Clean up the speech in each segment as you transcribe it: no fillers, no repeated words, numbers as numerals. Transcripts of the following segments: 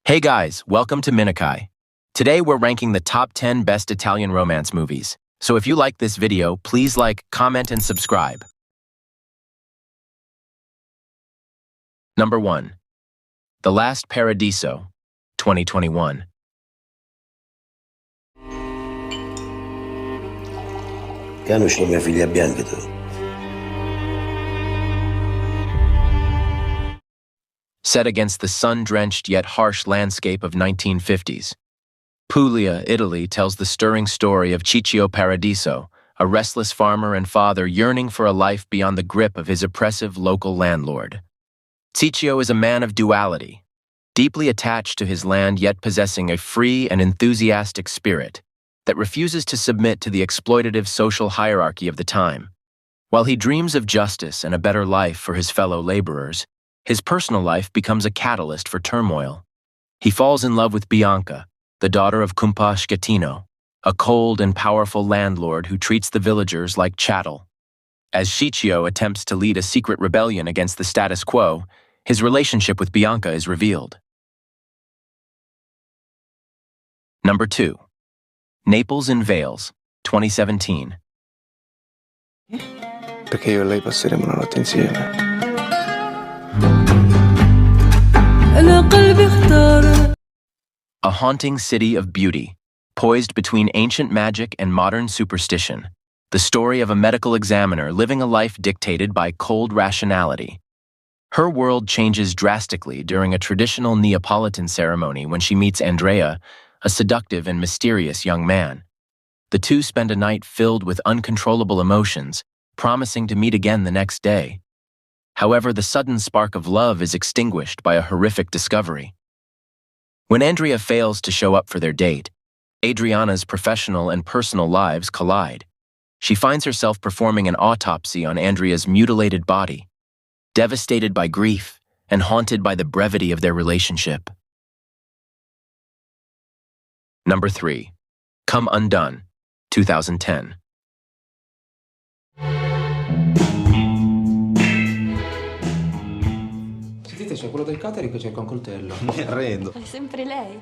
Hey guys, welcome to Minikai. Today we're ranking the top 10 best Italian romance movies. So if you like this video, please like, comment, and subscribe. Number 1. The Last Paradiso, 2021. Conosci mia figlia bianca tu. Set against the sun-drenched yet harsh landscape of 1950s. Puglia, Italy tells the stirring story of Ciccio Paradiso, a restless farmer and father yearning for a life beyond the grip of his oppressive local landlord. Ciccio is a man of duality, deeply attached to his land yet possessing a free and enthusiastic spirit that refuses to submit to the exploitative social hierarchy of the time. While he dreams of justice and a better life for his fellow laborers, his personal life becomes a catalyst for turmoil. He falls in love with Bianca, the daughter of Cumpa Schettino, a cold and powerful landlord who treats the villagers like chattel. As Ciccio attempts to lead a secret rebellion against the status quo, his relationship with Bianca is revealed. Number 2. Naples in Veils, 2017. Perché io e lei passeremo una notte insieme. A haunting city of beauty, poised between ancient magic and modern superstition, the story of a medical examiner living a life dictated by cold rationality. Her world changes drastically during a traditional Neapolitan ceremony when she meets Andrea, a seductive and mysterious young man. The two spend a night filled with uncontrollable emotions, promising to meet again the next day. However, the sudden spark of love is extinguished by a horrific discovery. When Andrea fails to show up for their date, Adriana's professional and personal lives collide. She finds herself performing an autopsy on Andrea's mutilated body, devastated by grief and haunted by the brevity of their relationship. Number 3. Come Undone, 2010. Sentite, c'è quello del catering che cerca un coltello. Mi arrendo. È sempre lei.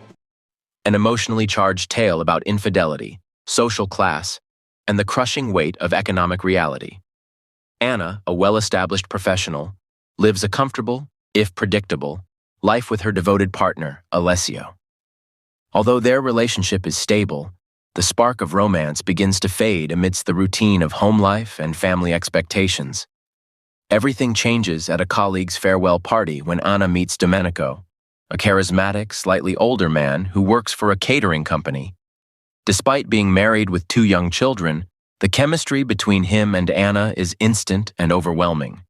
An emotionally charged tale about infidelity, social class, and the crushing weight of economic reality. Anna, a well-established professional, lives a comfortable, if predictable, life with her devoted partner, Alessio. Although their relationship is stable, the spark of romance begins to fade amidst the routine of home life and family expectations. Everything changes at a colleague's farewell party when Anna meets Domenico, a charismatic, slightly older man who works for a catering company. Despite being married with 2 young children, the chemistry between him and Anna is instant and overwhelming.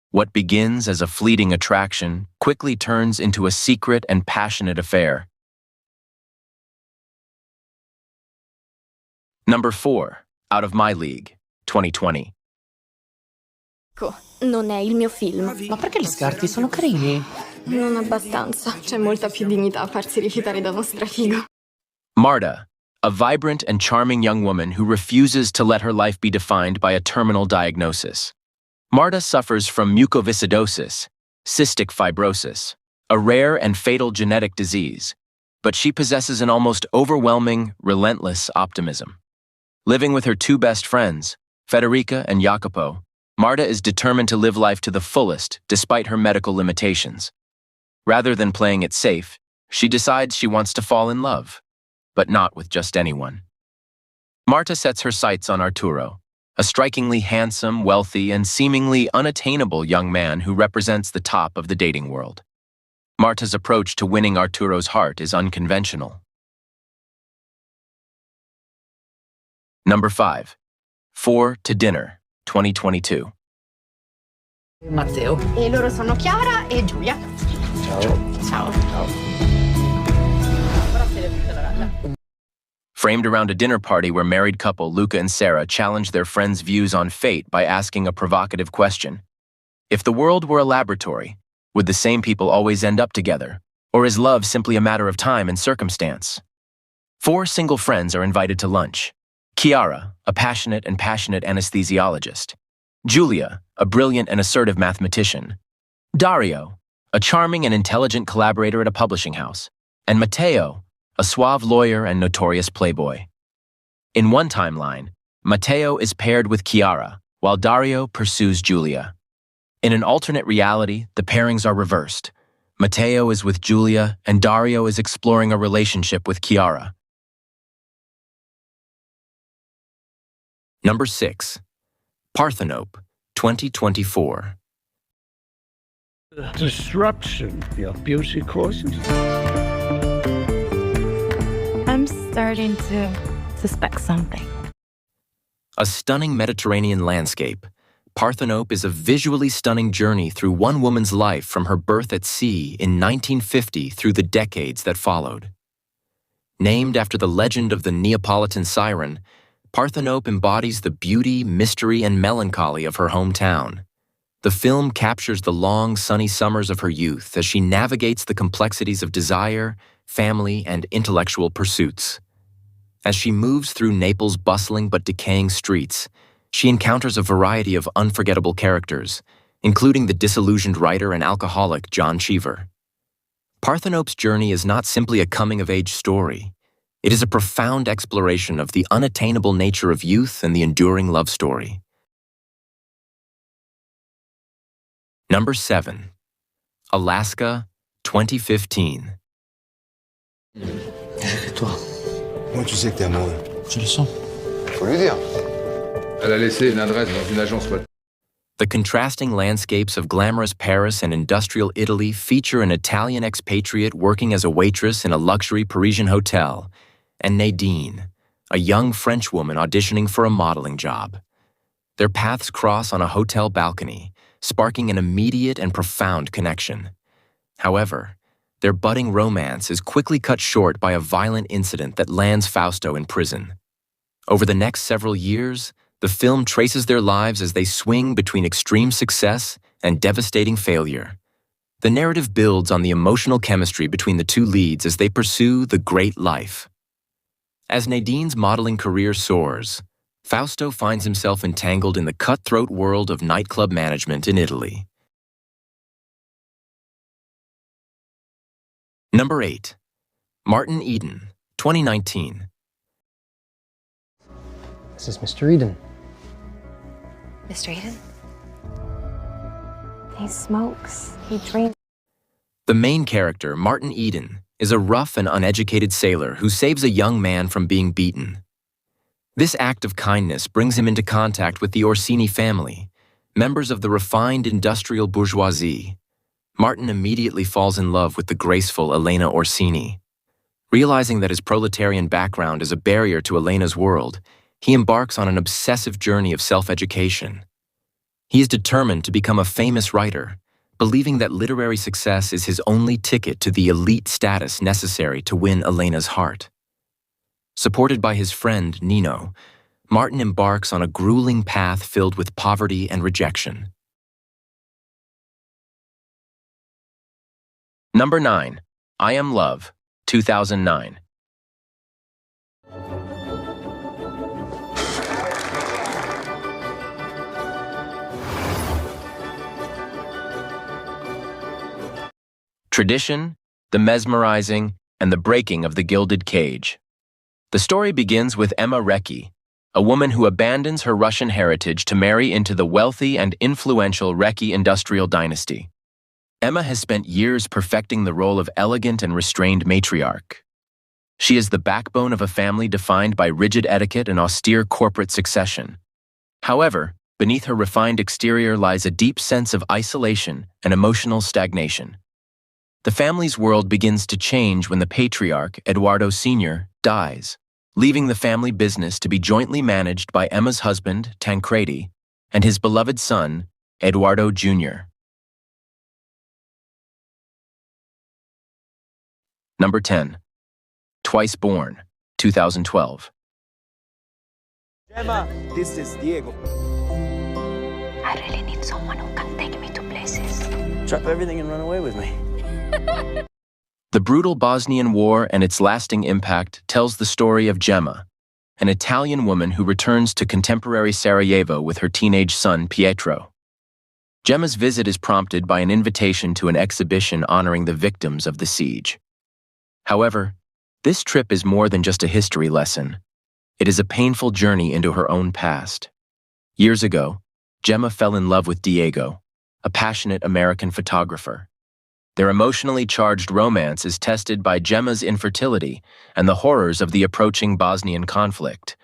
What begins as a fleeting attraction quickly turns into a secret and passionate affair. Number 4. Out of My League, 2020. Non è il mio film. Ma perché li scarti? Sono carini. Non abbastanza. C'è molta più dignità a farsi rifiutare da uno strafigo. Marta, a vibrant and charming young woman who refuses to let her life be defined by a terminal diagnosis. Marta suffers from mucoviscidosis, cystic fibrosis, a rare and fatal genetic disease, but she possesses an almost overwhelming, relentless optimism. Living with her 2 best friends, Federica and Jacopo, Marta is determined to live life to the fullest despite her medical limitations. Rather than playing it safe, she decides she wants to fall in love, but not with just anyone. Marta sets her sights on Arturo, a strikingly handsome, wealthy, and seemingly unattainable young man who represents the top of the dating world. Marta's approach to winning Arturo's heart is unconventional. Number 5. 4 to Dinner, 2022. Matteo. E loro sono Chiara e Giulia. Ciao. Framed around a dinner party where married couple Luca and Sarah challenge their friends' views on fate by asking a provocative question. If the world were a laboratory, would the same people always end up together? Or is love simply a matter of time and circumstance? 4 single friends are invited to lunch. Chiara, a passionate anesthesiologist. Giulia, a brilliant and assertive mathematician. Dario, a charming and intelligent collaborator at a publishing house. and Matteo, a suave lawyer and notorious playboy. In one timeline, Matteo is paired with Chiara, while Dario pursues Giulia. In an alternate reality, the pairings are reversed. Matteo is with Giulia, and Dario is exploring a relationship with Chiara. Number 6. Parthenope, 2024. Disruption the abuse he causes. I'm starting to suspect something. A stunning Mediterranean landscape, Parthenope is a visually stunning journey through one woman's life from her birth at sea in 1950 through the decades that followed. Named after the legend of the Neapolitan siren, Parthenope embodies the beauty, mystery, and melancholy of her hometown. The film captures the long, sunny summers of her youth as she navigates the complexities of desire, family, and intellectual pursuits. As she moves through Naples' bustling but decaying streets, she encounters a variety of unforgettable characters, including the disillusioned writer and alcoholic John Cheever. Parthenope's journey is not simply a coming-of-age story. It is a profound exploration of the unattainable nature of youth and the enduring love story. Number 7. Alaska, 2015. Et toi? Comment tu sais que t'es amoureux? Je le sens. Faut lui dire. Elle a laissé une adresse dans une agence web. The contrasting landscapes of glamorous Paris and industrial Italy feature an Italian expatriate working as a waitress in a luxury Parisian hotel, and Nadine, a young French woman auditioning for a modeling job. Their paths cross on a hotel balcony, sparking an immediate and profound connection. However, their budding romance is quickly cut short by a violent incident that lands Fausto in prison. Over the next several years, the film traces their lives as they swing between extreme success and devastating failure. The narrative builds on the emotional chemistry between the two leads as they pursue the great life. As Nadine's modeling career soars, Fausto finds himself entangled in the cutthroat world of nightclub management in Italy. Number 8. Martin Eden, 2019. This is Mr. Eden. Mr. Eden? He smokes. He drinks. The main character, Martin Eden, is a rough and uneducated sailor who saves a young man from being beaten. This act of kindness brings him into contact with the Orsini family, members of the refined industrial bourgeoisie. Martin immediately falls in love with the graceful Elena Orsini. Realizing that his proletarian background is a barrier to Elena's world, he embarks on an obsessive journey of self-education. He is determined to become a famous writer, believing that literary success is his only ticket to the elite status necessary to win Elena's heart. Supported by his friend, Nino, Martin embarks on a grueling path filled with poverty and rejection. Number 9. I Am Love, 2009. Tradition, the mesmerizing, and the breaking of the gilded cage. The story begins with Emma Recchi, a woman who abandons her Russian heritage to marry into the wealthy and influential Recchi industrial dynasty. Emma has spent years perfecting the role of elegant and restrained matriarch. She is the backbone of a family defined by rigid etiquette and austere corporate succession. However, beneath her refined exterior lies a deep sense of isolation and emotional stagnation. The family's world begins to change when the patriarch, Eduardo Sr., dies, leaving the family business to be jointly managed by Emma's husband, Tancredi, and his beloved son, Eduardo Jr. Number 10. Twice Born, 2012. Emma, this is Diego. I really need someone who can take me to places. Drop everything and run away with me. The brutal Bosnian War and its lasting impact tells the story of Gemma, an Italian woman who returns to contemporary Sarajevo with her teenage son, Pietro. Gemma's visit is prompted by an invitation to an exhibition honoring the victims of the siege. However, this trip is more than just a history lesson. It is a painful journey into her own past. Years ago, Gemma fell in love with Diego, a passionate American photographer. Their emotionally charged romance is tested by Gemma's infertility and the horrors of the approaching Bosnian conflict.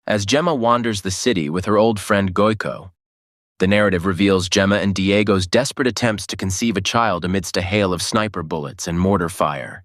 As Gemma wanders the city with her old friend Gojko, the narrative reveals Gemma and Diego's desperate attempts to conceive a child amidst a hail of sniper bullets and mortar fire.